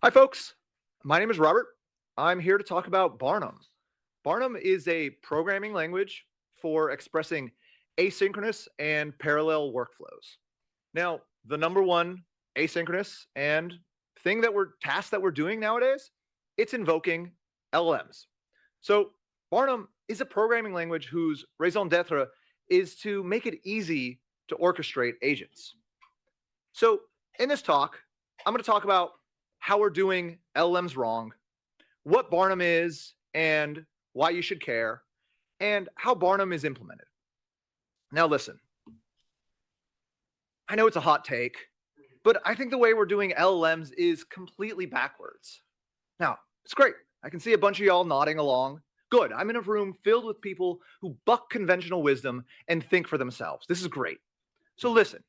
Hi, folks. My name is Robert. I'm here to talk about Barnum. Barnum is a programming language for expressing asynchronous and parallel workflows. Now, the number one asynchronous and task that we're doing nowadays, it's invoking LLMs. So Barnum is a programming language whose raison d'etre is to make it easy to orchestrate agents. So in this talk, I'm going to talk about how we're doing LLMs wrong, what Barnum is and why you should care, and how Barnum is implemented. Now listen, I know it's a hot take, but I think the way we're doing LLMs is completely backwards. Now, it's great. I can see a bunch of y'all nodding along. Good. I'm in a room filled with people who buck conventional wisdom and think for themselves. This is great. So listen,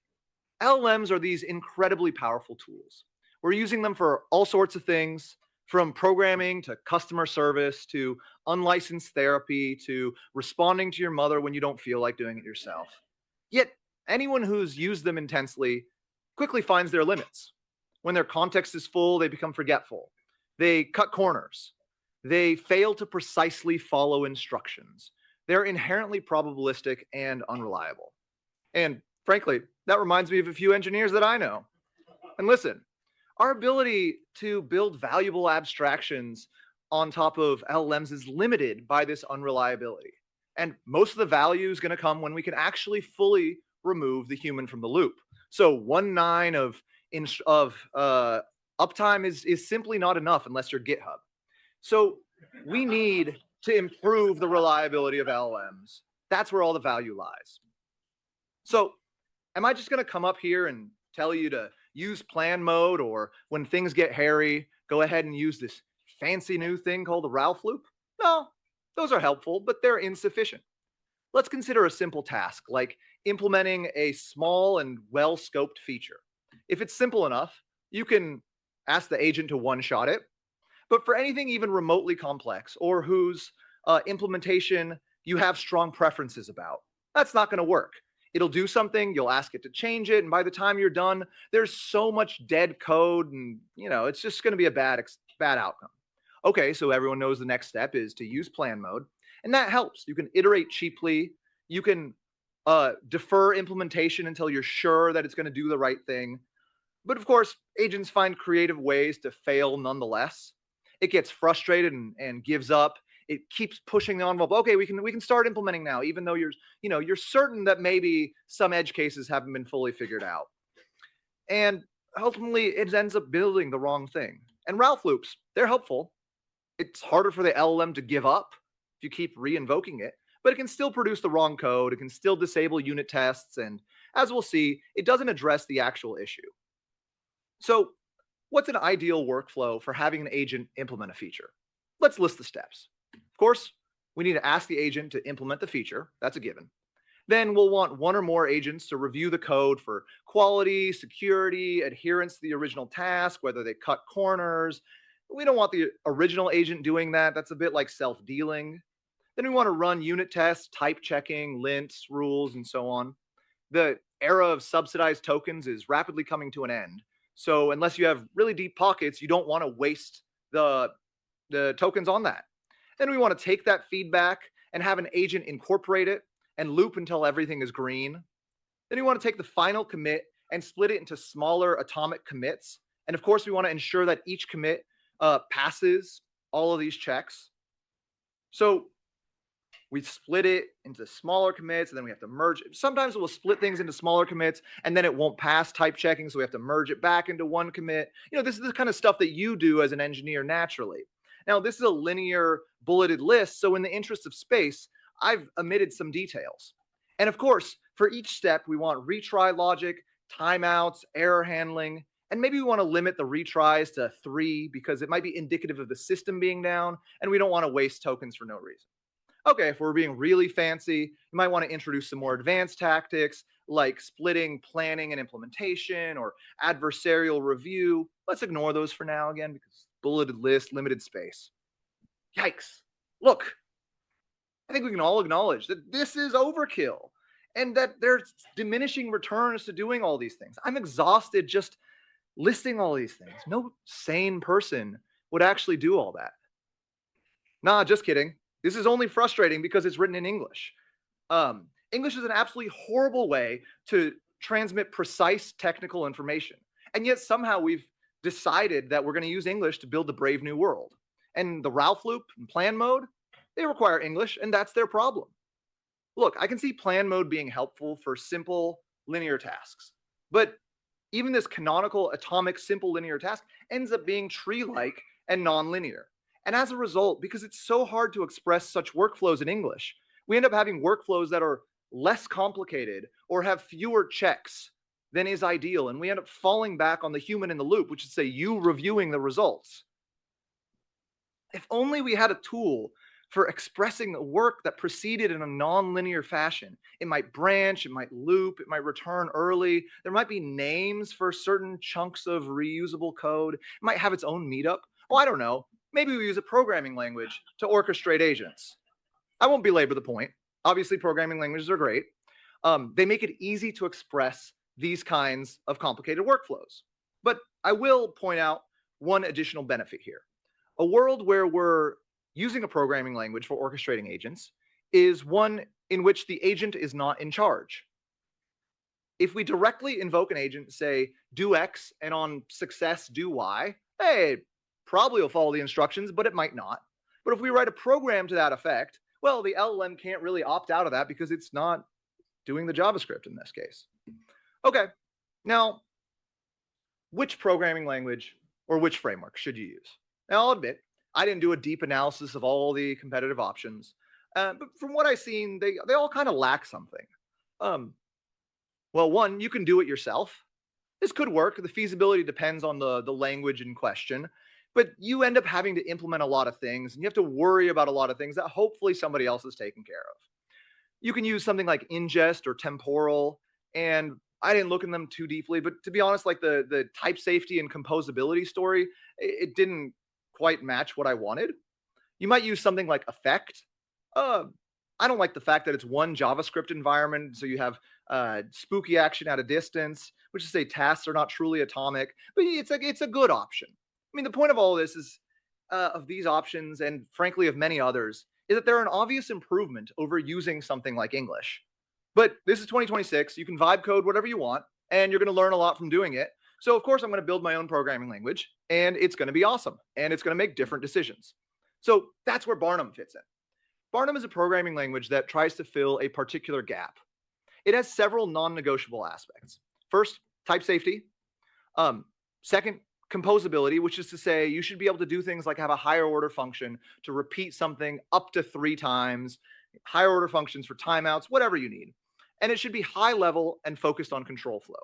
LLMs are these incredibly powerful tools. We're using them for all sorts of things, from programming to customer service to unlicensed therapy to responding to your mother when you don't feel like doing it yourself. Yet, anyone who's used them intensely quickly finds their limits. When their context is full, they become forgetful. They cut corners. They fail to precisely follow instructions. They're inherently probabilistic and unreliable. And frankly, that reminds me of a few engineers that I know. And listen, our ability to build valuable abstractions on top of LLMs is limited by this unreliability. And most of the value is going to come when we can actually fully remove the human from the loop. So 1.9 of uptime is simply not enough unless you're GitHub. So we need to improve the reliability of LLMs. That's where all the value lies. So am I just going to come up here and tell you to use plan mode, or when things get hairy, go ahead and use this fancy new thing called the Ralph loop? No, those are helpful, but they're insufficient. Let's consider a simple task like implementing a small and well-scoped feature. If it's simple enough, you can ask the agent to one-shot it. But for anything even remotely complex or whose implementation you have strong preferences about, that's not going to work. It'll do something, you'll ask it to change it, and by the time you're done, there's so much dead code, and it's just going to be a bad outcome. Okay, so everyone knows the next step is to use plan mode, and that helps. You can iterate cheaply. You can defer implementation until you're sure that it's going to do the right thing. But of course, agents find creative ways to fail nonetheless. It gets frustrated and gives up. It keeps pushing the envelope. Okay, we can start implementing now, even though you're certain that maybe some edge cases haven't been fully figured out. And ultimately, it ends up building the wrong thing. And Ralph loops, they're helpful. It's harder for the LLM to give up if you keep re-invoking it, but it can still produce the wrong code. It can still disable unit tests. And as we'll see, it doesn't address the actual issue. So what's an ideal workflow for having an agent implement a feature? Let's list the steps. Of course, we need to ask the agent to implement the feature. That's a given. Then we'll want one or more agents to review the code for quality, security, adherence to the original task, whether they cut corners. We don't want the original agent doing that. That's a bit like self-dealing. Then we want to run unit tests, type checking, lints, rules, and so on. The era of subsidized tokens is rapidly coming to an end. So unless you have really deep pockets, you don't want to waste the tokens on that. Then we want to take that feedback and have an agent incorporate it and loop until everything is green. Then we want to take the final commit and split it into smaller atomic commits. And of course, we want to ensure that each commit passes all of these checks. So we split it into smaller commits, and then we have to merge it. Sometimes we'll split things into smaller commits, and then it won't pass type checking, so we have to merge it back into one commit. This is the kind of stuff that you do as an engineer naturally. Now, this is a linear bulleted list, so in the interest of space, I've omitted some details. And of course, for each step, we want retry logic, timeouts, error handling, and maybe we want to limit the retries to 3 because it might be indicative of the system being down, and we don't want to waste tokens for no reason. Okay, if we're being really fancy, you might want to introduce some more advanced tactics like splitting planning and implementation or adversarial review. Let's ignore those for now again because bulleted list, limited space. Yikes. Look, I think we can all acknowledge that this is overkill and that there's diminishing returns to doing all these things. I'm exhausted just listing all these things. No sane person would actually do all that. Nah, just kidding. This is only frustrating because it's written in English. English is an absolutely horrible way to transmit precise technical information. And yet somehow we've decided that we're going to use English to build the brave new world. And the Ralph loop and plan mode, they require English, and that's their problem. Look, I can see plan mode being helpful for simple linear tasks, but even this canonical atomic simple linear task ends up being tree-like and nonlinear. And as a result, because it's so hard to express such workflows in English, we end up having workflows that are less complicated or have fewer checks than is ideal. And we end up falling back on the human in the loop, which is say you reviewing the results. If only we had a tool for expressing the work that proceeded in a non-linear fashion. It might branch, it might loop, it might return early. There might be names for certain chunks of reusable code. It might have its own meetup. Oh, I don't know. Maybe we use a programming language to orchestrate agents. I won't belabor the point. Obviously, programming languages are great. They make it easy to express these kinds of complicated workflows. But I will point out one additional benefit here. A world where we're using a programming language for orchestrating agents is one in which the agent is not in charge. If we directly invoke an agent, say, do X, and on success, do Y, hey, probably will follow the instructions, but it might not. But if we write a program to that effect, well, the LLM can't really opt out of that because it's not doing the JavaScript in this case. Okay, now, which programming language or which framework should you use? Now, I'll admit, I didn't do a deep analysis of all the competitive options, but from what I've seen, they all kind of lack something. Well, one, you can do it yourself. This could work. The feasibility depends on the language in question, but you end up having to implement a lot of things, and you have to worry about a lot of things that hopefully somebody else is taking care of. You can use something like ingest or temporal, and I didn't look in them too deeply, but to be honest, like the type safety and composability story, it didn't quite match what I wanted. You might use something like effect. I don't like the fact that it's one JavaScript environment, so you have spooky action at a distance, which is to say tasks are not truly atomic, but it's a good option. I mean, the point of all this is of these options, and frankly of many others, is that they're an obvious improvement over using something like English. But this is 2026. You can vibe code whatever you want, and you're going to learn a lot from doing it. So of course I'm going to build my own programming language, and it's going to be awesome, and it's going to make different decisions. So that's where Barnum fits in. Barnum is a programming language that tries to fill a particular gap. It has several non-negotiable aspects. First, type safety. Second, composability, which is to say you should be able to do things like have a higher order function to repeat something up to 3 times, higher order functions for timeouts, whatever you need. And it should be high level and focused on control flow.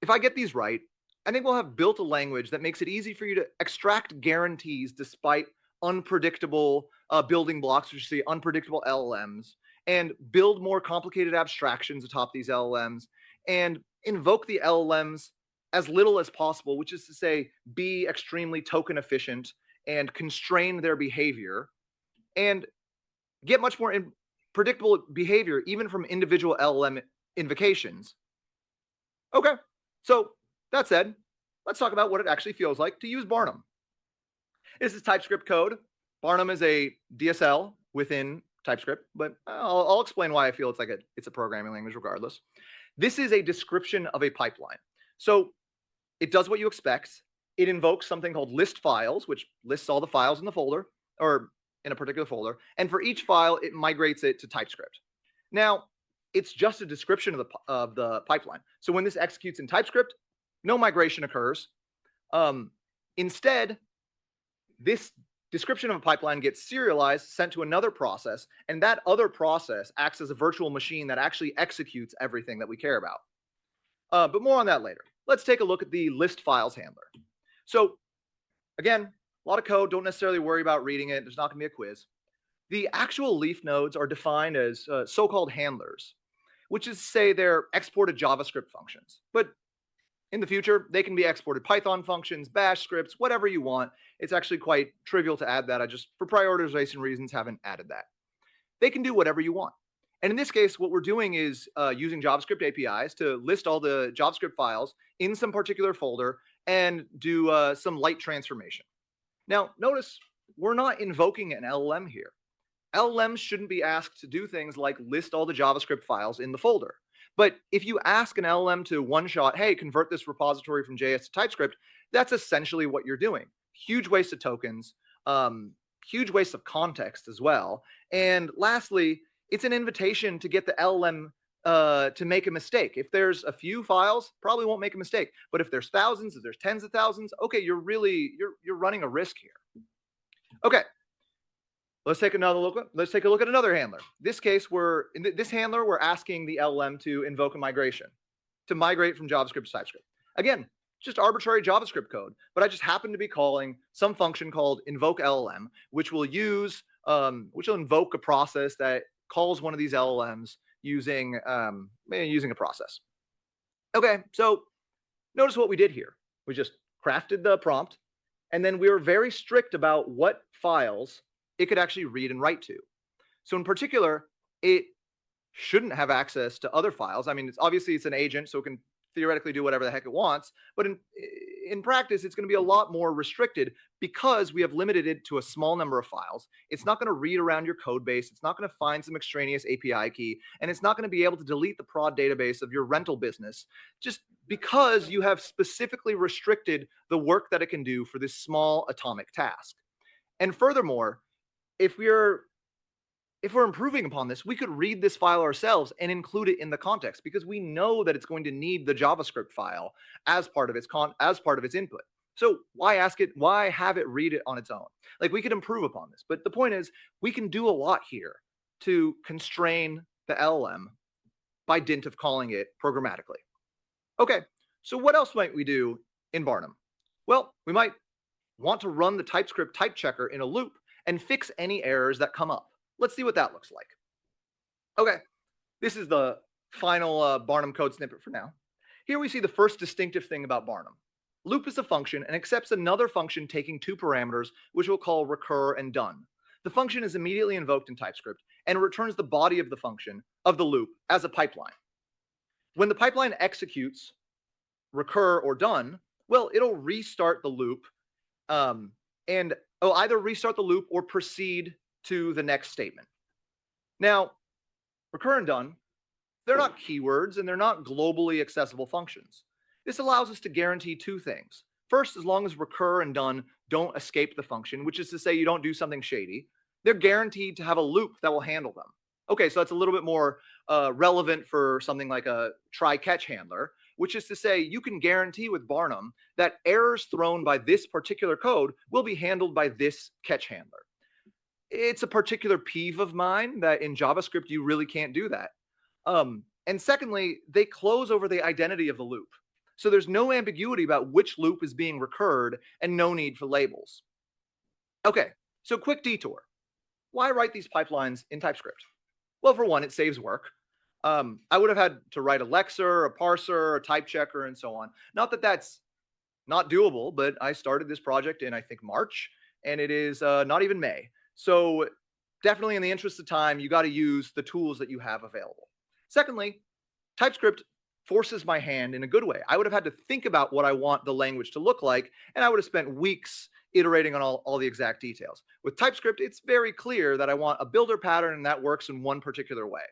If I get these right, I think we'll have built a language that makes it easy for you to extract guarantees despite unpredictable building blocks, which is the unpredictable LLMs, and build more complicated abstractions atop these LLMs, and invoke the LLMs as little as possible, which is to say, be extremely token efficient and constrain their behavior, and get much more predictable behavior even from individual LLM invocations. Okay. So that said, let's talk about what it actually feels like to use Barnum. This is TypeScript code. Barnum is a DSL within TypeScript, but I'll explain why I feel it's a programming language regardless. This is a description of a pipeline. So it does what you expect. It invokes something called list files, which lists all the files in the folder or in a particular folder. And for each file, it migrates it to TypeScript. Now, it's just a description of the pipeline. So when this executes in TypeScript, no migration occurs. Instead, this description of a pipeline gets serialized, sent to another process, and that other process acts as a virtual machine that actually executes everything that we care about. But more on that later. Let's take a look at the list files handler. So again, a lot of code, don't necessarily worry about reading it. There's not going to be a quiz. The actual leaf nodes are defined as so-called handlers, which is to say they're exported JavaScript functions. But in the future, they can be exported Python functions, bash scripts, whatever you want. It's actually quite trivial to add that. I just, for prioritization reasons, haven't added that. They can do whatever you want. And in this case, what we're doing is using JavaScript APIs to list all the JavaScript files in some particular folder and do some light transformation. Now, notice we're not invoking an LLM here. LLMs shouldn't be asked to do things like list all the JavaScript files in the folder. But if you ask an LLM to one-shot, hey, convert this repository from JS to TypeScript, that's essentially what you're doing. Huge waste of tokens, huge waste of context as well. And lastly, it's an invitation to get the LLM to make a mistake. If there's a few files, probably won't make a mistake. But if there's thousands, if there's tens of thousands, okay, you're running a risk here. Okay, let's take another look. Let's take a look at another handler. This case, this handler, we're asking the LLM to invoke a migration, to migrate from JavaScript to TypeScript. Again, just arbitrary JavaScript code, but I just happen to be calling some function called invoke LLM, which will invoke a process that calls one of these LLMs using a process. Okay, so notice what we did here. We just crafted the prompt, and then we were very strict about what files it could actually read and write to. So in particular, it shouldn't have access to other files. I mean, it's an agent, so it can theoretically do whatever the heck it wants. But in practice, it's going to be a lot more restricted because we have limited it to a small number of files. It's not going to read around your code base. It's not going to find some extraneous API key. And it's not going to be able to delete the prod database of your rental business just because you have specifically restricted the work that it can do for this small atomic task. And furthermore, if we're improving upon this, we could read this file ourselves and include it in the context because we know that it's going to need the JavaScript file as part of its input. So why have it read it on its own? Like, we could improve upon this, but the point is we can do a lot here to constrain the LLM by dint of calling it programmatically. Okay, so what else might we do in Barnum? Well, we might want to run the TypeScript type checker in a loop and fix any errors that come up. Let's see what that looks like. Okay, this is the final Barnum code snippet for now. Here we see the first distinctive thing about Barnum. Loop is a function and accepts another function taking two parameters, which we'll call recur and done. The function is immediately invoked in TypeScript and returns the body of the function of the loop as a pipeline. When the pipeline executes recur or done, well, it'll restart the loop and it'll either restart the loop or proceed to the next statement. Now, recur and done, they're not keywords and they're not globally accessible functions. This allows us to guarantee two things. First, as long as recur and done don't escape the function, which is to say you don't do something shady, they're guaranteed to have a loop that will handle them. Okay, so that's a little bit more relevant for something like a try-catch handler, which is to say you can guarantee with Barnum that errors thrown by this particular code will be handled by this catch handler. It's a particular peeve of mine that in JavaScript you really can't do that. And secondly, they close over the identity of the loop. So there's no ambiguity about which loop is being recurred and no need for labels. Okay, so quick detour. Why write these pipelines in TypeScript? Well, for one, it saves work. I would have had to write a lexer, a parser, a type checker, and so on. Not that that's not doable, but I started this project in, I think, March, and it is not even May. So definitely in the interest of time, you got to use the tools that you have available. Secondly, TypeScript forces my hand in a good way. I would have had to think about what I want the language to look like, and I would have spent weeks iterating on all the exact details. With TypeScript, it's very clear that I want a builder pattern and that works in one particular way.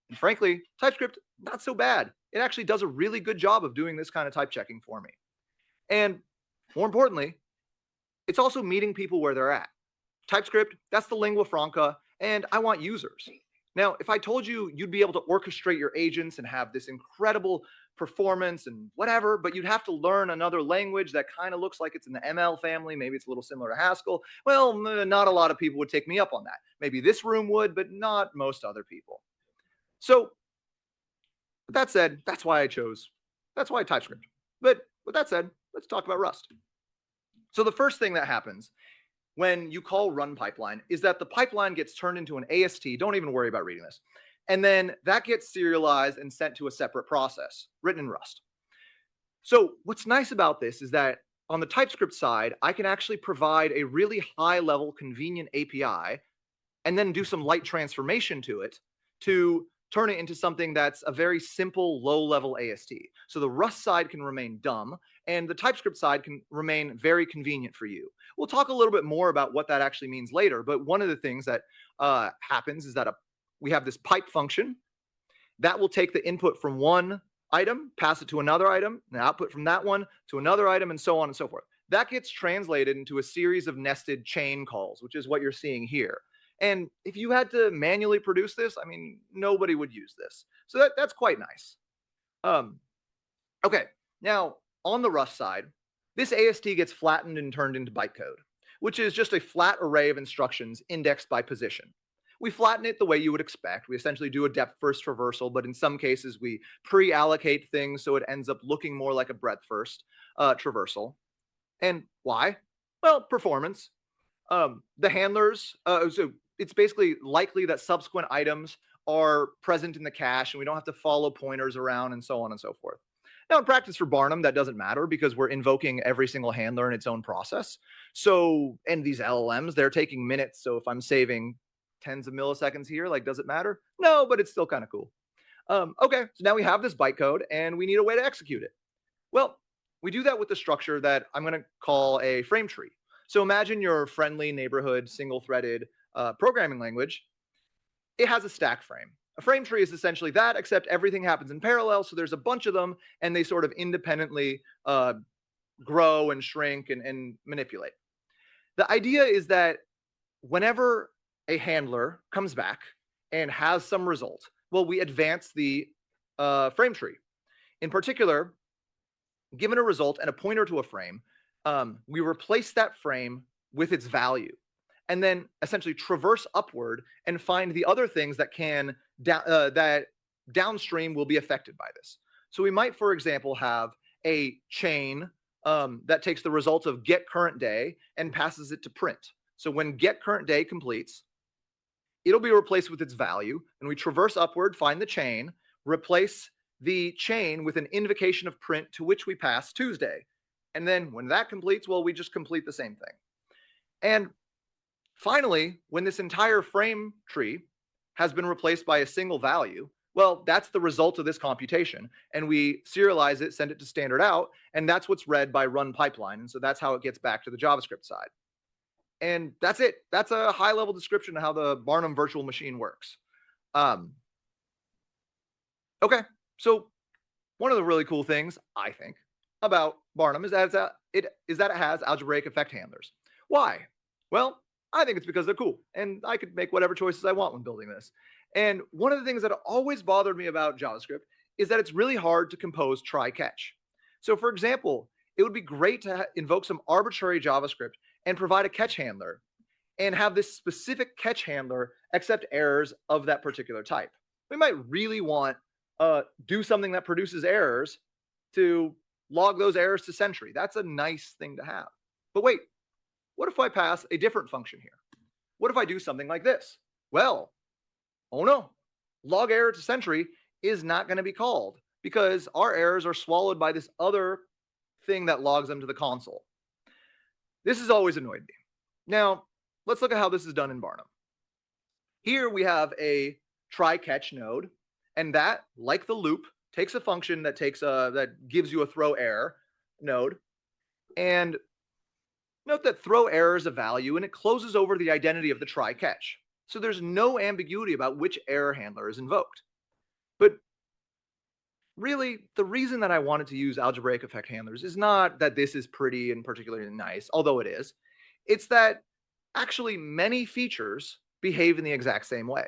And frankly, TypeScript, not so bad. It actually does a really good job of doing this kind of type checking for me. And more importantly, it's also meeting people where they're at. TypeScript, that's the lingua franca, and I want users. Now, if I told you you'd be able to orchestrate your agents and have this incredible performance and whatever, but you'd have to learn another language that kind of looks like it's in the ML family, maybe it's a little similar to Haskell, well, not a lot of people would take me up on that. Maybe this room would, but not most other people. So, with that said, that's why TypeScript. But with that said, let's talk about Rust. So the first thing that happens when you call run pipeline is that the pipeline gets turned into an AST. Don't even worry about reading this. And then that gets serialized and sent to a separate process written in Rust. So what's nice about this is that on the TypeScript side, I can actually provide a really high level convenient API and then do some light transformation to it to turn it into something that's a very simple, low-level AST. So the Rust side can remain dumb, and the TypeScript side can remain very convenient for you. We'll talk a little bit more about what that actually means later, but one of the things that happens is that we have this pipe function that will take the input from one item, pass it to another item, and output from that one to another item, and so on and so forth. That gets translated into a series of nested chain calls, which is what you're seeing here. And if you had to manually produce this, I mean, nobody would use this. So that's quite nice. Okay, now on the Rust side, this AST gets flattened and turned into bytecode, which is just a flat array of instructions indexed by position. We flatten it the way you would expect. We essentially do a depth-first traversal, but in some cases we pre-allocate things so it ends up looking more like a breadth-first traversal. And why? Well, performance. The handlers, so it's basically likely that subsequent items are present in the cache and we don't have to follow pointers around and so on and so forth. Now in practice for Barnum, that doesn't matter because we're invoking every single handler in its own process. So, and these LLMs, they're taking minutes. So if I'm saving tens of milliseconds here, like, does it matter? No, but it's still kind of cool. Okay, so now we have this bytecode and we need a way to execute it. Well, we do that with the structure that I'm going to call a frame tree. So imagine your friendly neighborhood single-threaded programming language. It has a stack frame. A frame tree is essentially that, except everything happens in parallel. So there's a bunch of them, and they sort of independently grow and shrink and manipulate. The idea is that whenever a handler comes back and has some result, well, we advance the frame tree. In particular, given a result and a pointer to a frame, we replace that frame with its value and then essentially traverse upward and find the other things that can that downstream will be affected by this. So we might, for example, have a chain that takes the result of get current day and passes it to print. So when get current day completes, it'll be replaced with its value, and we traverse upward, find the chain, replace the chain with an invocation of print to which we pass Tuesday. And then when that completes, well, we just complete the same thing. And finally, when this entire frame tree has been replaced by a single value, well, that's the result of this computation. And we serialize it, send it to standard out, and that's what's read by run pipeline. And so that's how it gets back to the JavaScript side. And that's it. That's a high-level description of how the Barnum virtual machine works. Okay, so one of the really cool things, I think, about Barnum is that it has algebraic effect handlers. Why? Well, I think it's because they're cool, and I could make whatever choices I want when building this. And one of the things that always bothered me about JavaScript is that it's really hard to compose try-catch. So for example, it would be great to invoke some arbitrary JavaScript and provide a catch handler and have this specific catch handler accept errors of that particular type. We might really want do something that produces errors to log those errors to Sentry. That's a nice thing to have. But wait, what if I pass a different function here? What if I do something like this? Well, oh no, log error to Sentry is not going to be called because our errors are swallowed by this other thing that logs them to the console. This has always annoyed me. Now, let's look at how this is done in Barnum. Here we have a try-catch node, and that, like the loop, takes a function that that gives you a throw error node. And note that throw error is a value, and it closes over the identity of the try-catch. So there's no ambiguity about which error handler is invoked. But really, the reason that I wanted to use algebraic effect handlers is not that this is pretty and particularly nice, although it is. It's that actually many features behave in the exact same way.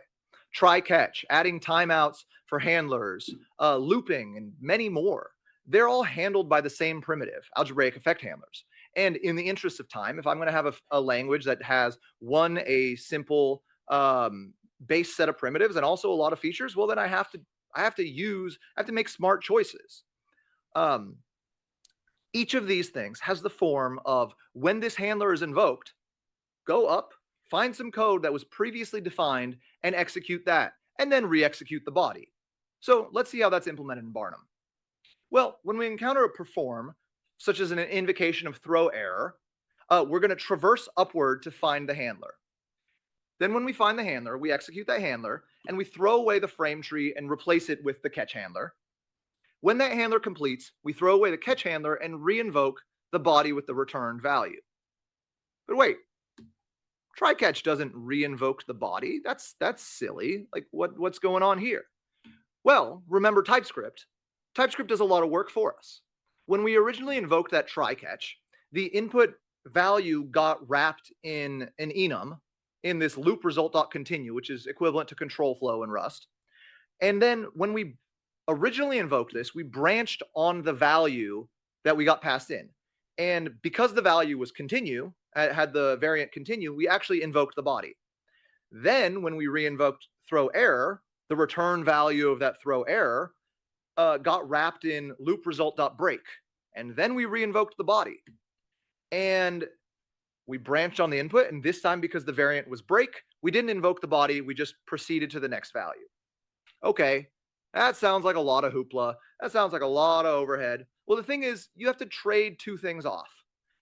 Try-catch, adding timeouts for handlers, looping, and many more. They're all handled by the same primitive, algebraic effect handlers. And in the interest of time, if I'm going to have a language that has a simple base set of primitives and also a lot of features, well, then I have to make smart choices. Each of these things has the form of when this handler is invoked, go up, find some code that was previously defined and execute that, and then re-execute the body. So let's see how that's implemented in Barnum. Well, when we encounter a perform, such as an invocation of throw error, we're going to traverse upward to find the handler. Then when we find the handler, we execute that handler, and we throw away the frame tree and replace it with the catch handler. When that handler completes, we throw away the catch handler and re-invoke the body with the returned value. But wait, try catch doesn't re-invoke the body. That's silly. Like what's going on here? Well, remember TypeScript. TypeScript does a lot of work for us. When we originally invoked that try catch, the input value got wrapped in an enum in this loop result.continue, which is equivalent to control flow in Rust. And then when we originally invoked this, we branched on the value that we got passed in. And because the value was continue, had the variant continue, we actually invoked the body. Then when we re-invoked throw error, the return value of that throw error got wrapped in loop result.break. And then we re-invoked the body. And we branched on the input, and this time, because the variant was break, we didn't invoke the body, we just proceeded to the next value. Okay, that sounds like a lot of hoopla. That sounds like a lot of overhead. Well, the thing is, you have to trade two things off.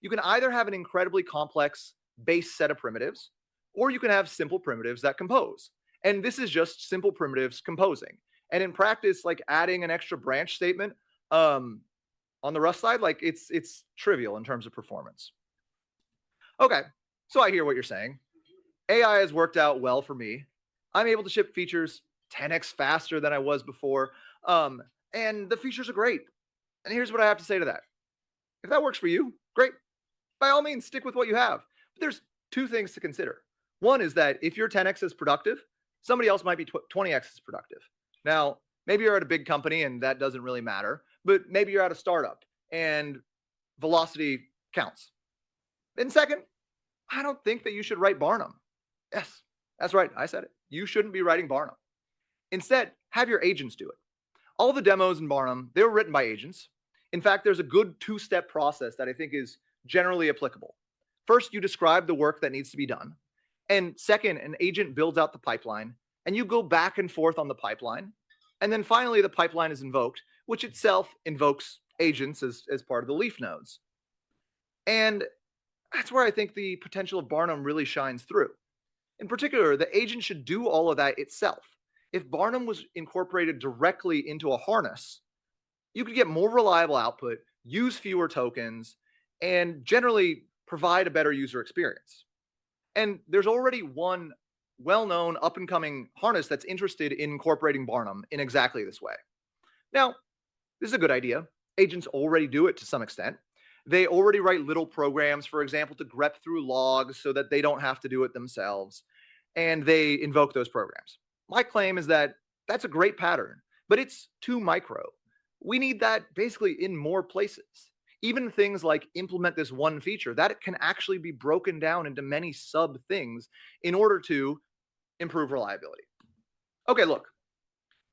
You can either have an incredibly complex base set of primitives, or you can have simple primitives that compose. And this is just simple primitives composing. And in practice, like adding an extra branch statement on the Rust side, like it's trivial in terms of performance. Okay, so I hear what you're saying. AI has worked out well for me. I'm able to ship features 10x faster than I was before, and the features are great. And here's what I have to say to that. If that works for you, great. By all means, stick with what you have. But there's two things to consider. One is that if your 10x is productive, somebody else might be 20x is productive. Now, maybe you're at a big company and that doesn't really matter, but maybe you're at a startup and velocity counts. And second, I don't think that you should write Barnum. Yes, that's right. I said it. You shouldn't be writing Barnum. Instead, have your agents do it. All the demos in Barnum, they were written by agents. In fact, there's a good two-step process that I think is generally applicable. First, you describe the work that needs to be done. And second, an agent builds out the pipeline, and you go back and forth on the pipeline. And then finally, the pipeline is invoked, which itself invokes agents as part of the leaf nodes. And that's where I think the potential of Barnum really shines through. In particular, the agent should do all of that itself. If Barnum was incorporated directly into a harness, you could get more reliable output, use fewer tokens, and generally provide a better user experience. And there's already one well-known up-and-coming harness that's interested in incorporating Barnum in exactly this way. Now, this is a good idea. Agents already do it to some extent. They already write little programs, for example, to grep through logs so that they don't have to do it themselves. And they invoke those programs. My claim is that that's a great pattern, but it's too micro. We need that basically in more places. Even things like implement this one feature, that can actually be broken down into many sub things in order to improve reliability. Okay, look,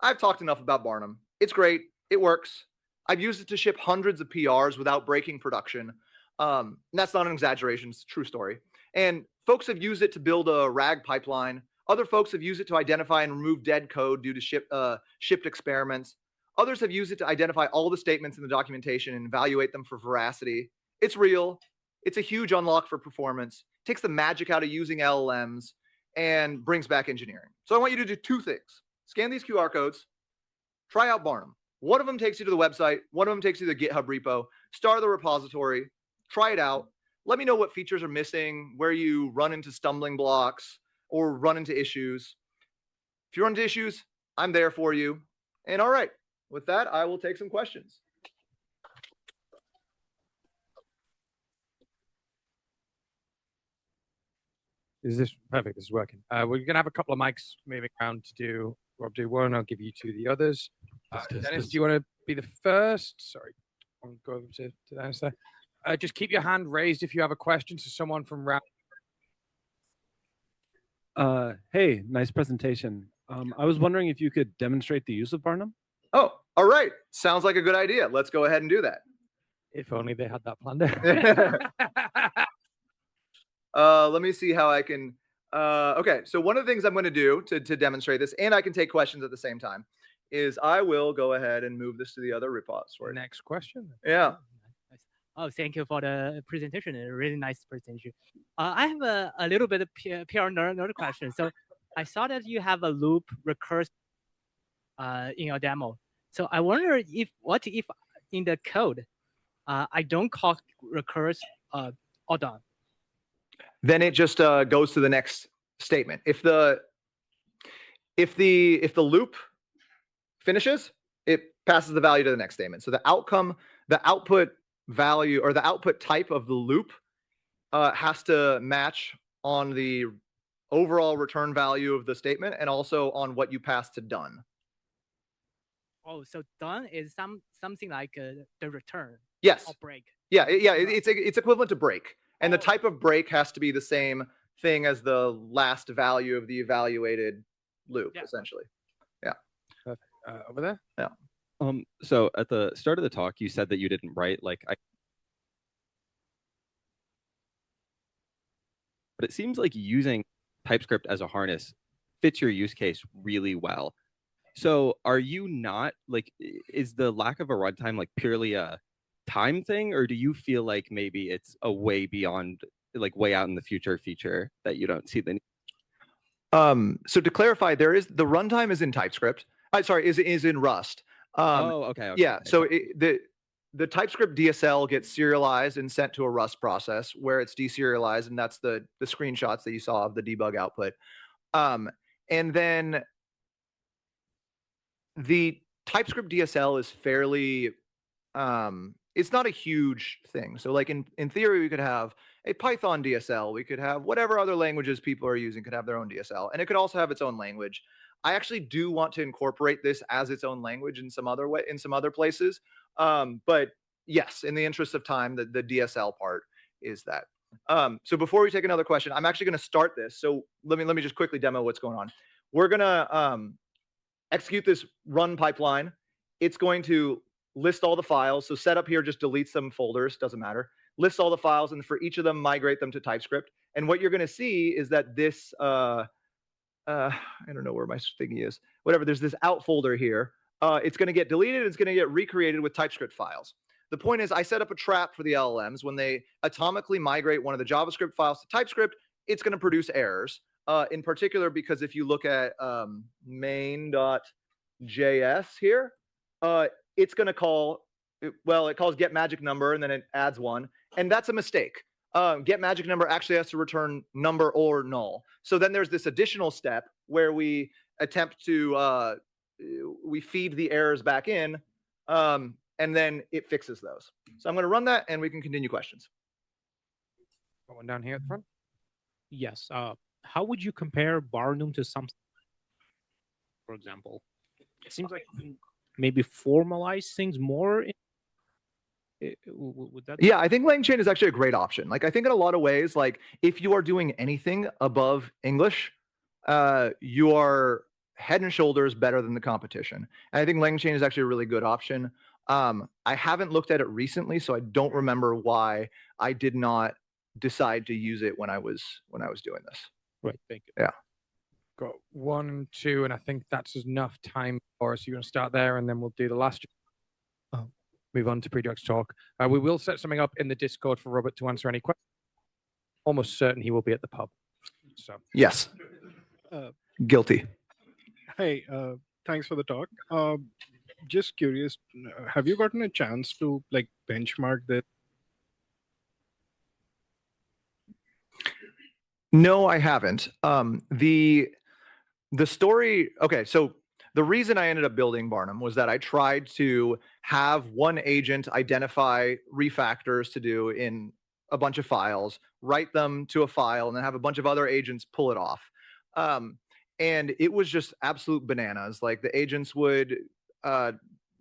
I've talked enough about Barnum. It's great. It works. I've used it to ship hundreds of PRs without breaking production. And that's not an exaggeration. It's a true story. And folks have used it to build a RAG pipeline. Other folks have used it to identify and remove dead code due to shipped experiments. Others have used it to identify all the statements in the documentation and evaluate them for veracity. It's real. It's a huge unlock for performance. It takes the magic out of using LLMs and brings back engineering. So I want you to do two things. Scan these QR codes. Try out Barnum. One of them takes you to the website. One of them takes you to the GitHub repo. Start the repository. Try it out. Let me know what features are missing, where you run into stumbling blocks or run into issues. If you run into issues, I'm there for you. And all right, with that, I will take some questions. Is this perfect? This is working. We're going to have a couple of mics moving around to do Rob do one. I'll give you to the others. Dennis, do you want to be the first? Sorry, I'll go over to Dennis there. Just keep your hand raised if you have a question to someone from round. Hey, nice presentation. I was wondering if you could demonstrate the use of Barnum. Oh, all right. Sounds like a good idea. Let's go ahead and do that. If only they had that planned out. Let me see how I can. Okay, so one of the things I'm going to do to demonstrate this, and I can take questions at the same time, is I will go ahead and move this to the other repository. Next question. Yeah. Oh, thank you for the presentation. A really nice presentation. I have a little bit of PR nerd question. So I saw that you have a loop recurse in your demo. So I wonder what if in the code I don't call recurse all done. Then it just goes to the next statement. If the loop finishes, it passes the value to the next statement. So the output value or the output type of the loop has to match on the overall return value of the statement and also on what you pass to done. Oh, so done is something like the return. Yes. Or break. Yeah, it's equivalent to break, and the type of break has to be the same thing as the last value of the evaluated loop, essentially. Yeah. Over there. Yeah. So at the start of the talk, you said that you didn't write but it seems like using TypeScript as a harness fits your use case really well. So are you not is the lack of a runtime purely a time thing, or do you feel like maybe it's a way beyond, way out in the future feature that you don't see the need? So to clarify, the runtime is in TypeScript. Is in Rust. Okay. Yeah. So the TypeScript DSL gets serialized and sent to a Rust process where it's deserialized, and that's the screenshots that you saw of the debug output. And then the TypeScript DSL is fairly, it's not a huge thing. So like in theory, we could have a Python DSL. We could have whatever other languages people are using could have their own DSL, and it could also have its own language. I actually do want to incorporate this as its own language in some other places. But yes, in the interest of time, the DSL part is that. So before we take another question, I'm actually going to start this. So let me just quickly demo what's going on. We're going to execute this run pipeline. It's going to list all the files. So setup here just deletes some folders, doesn't matter. Lists all the files, and for each of them, migrate them to TypeScript. And what you're going to see is that this, I don't know where my thingy is. Whatever, there's this out folder here. It's going to get deleted. It's going to get recreated with TypeScript files. The point is, I set up a trap for the LLMs. When they atomically migrate one of the JavaScript files to TypeScript, it's going to produce errors. In particular, because if you look at main.js here, it's going to call, it calls get magic number, and then it adds one. And that's a mistake. Get magic number actually has to return number or null. So then there's this additional step where we attempt to, we feed the errors back in, and then it fixes those. So I'm going to run that, and we can continue questions. Got one down here at the front. Yes. How would you compare Barnum to something, for example? It seems like maybe formalize things more. Would that? Yeah, I think LangChain is actually a great option. Like, I think in a lot of ways, like if you are doing anything above English, you are head and shoulders better than the competition. And I think LangChain is actually a really good option. I haven't looked at it recently, so I don't remember why I did not decide to use it when I was doing this. Right. Thank you. Yeah. Got 1, 2, and I think that's enough time for us. You're going to start there, and then we'll do the last. Move on to Predoc's talk. We will set something up in the Discord for Robert to answer any questions. Almost certain he will be at the pub. So yes. Guilty. Hey, thanks for the talk. Just curious, have you gotten a chance to benchmark that? No, I haven't. The story. Okay, so the reason I ended up building Barnum was that I tried to have one agent identify refactors to do in a bunch of files, write them to a file, and then have a bunch of other agents pull it off. And it was just absolute bananas. Like the agents would, well,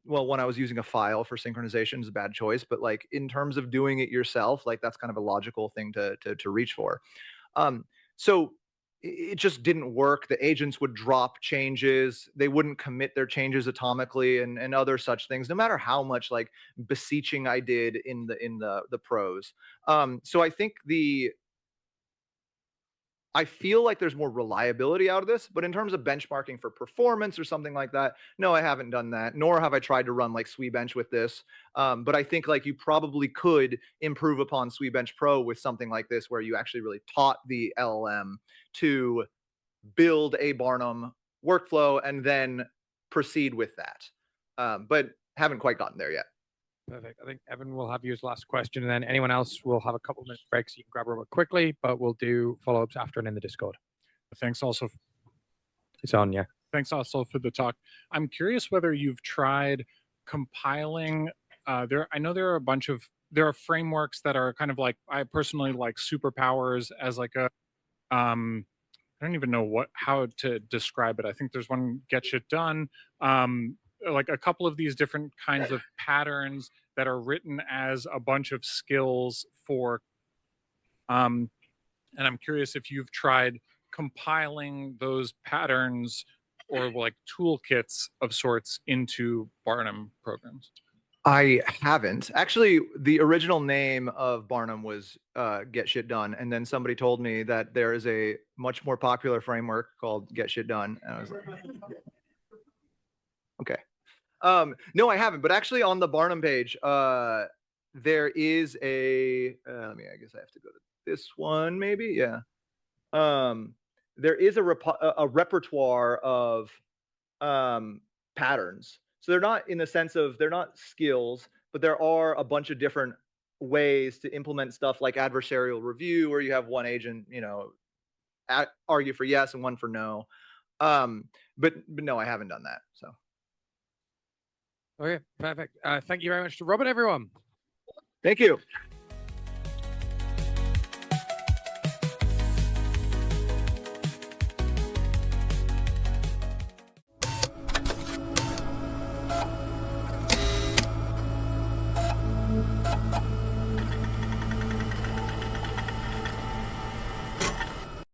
when I was using a file for synchronization is a bad choice, but like in terms of doing it yourself, like that's kind of a logical thing to reach for. So it just didn't work. The agents would drop changes. They wouldn't commit their changes atomically and other such things, no matter how much like beseeching I did in the pros. So I think I feel like there's more reliability out of this, but in terms of benchmarking for performance or something like that, no, I haven't done that, nor have I tried to run like SweBench with this. But I think like you probably could improve upon SweBench Pro with something like this, where you actually really taught the LLM to build a Barnum workflow and then proceed with that. But haven't quite gotten there yet. Perfect. I think Evan will have you as last question, and then anyone else will have a couple of minutes break, so you can grab Robert quickly, but we'll do follow-ups after and in the Discord. Thanks also. It's on, yeah. Thanks also for the talk. I'm curious whether you've tried compiling. I know there are frameworks that are kind of like, I personally like superpowers as like a I don't even know how to describe it. I think there's one Get Shit Done. Like a couple of these different kinds of patterns that are written as a bunch of skills for, and I'm curious if you've tried compiling those patterns or like toolkits of sorts into Barnum programs. I haven't. Actually, the original name of Barnum was Get Shit Done, and then somebody told me that there is a much more popular framework called Get Shit Done, and I was like, okay. No, I haven't. But actually, on the Barnum page, there is a. I guess I have to go to this one, maybe. Yeah. There is a repertoire of patterns. So they're not in the sense of, they're not skills, but there are a bunch of different ways to implement stuff like adversarial review, where you have one agent, argue for yes and one for no. But no, I haven't done that. So. Okay, perfect. Thank you very much to Robert, everyone. Thank you.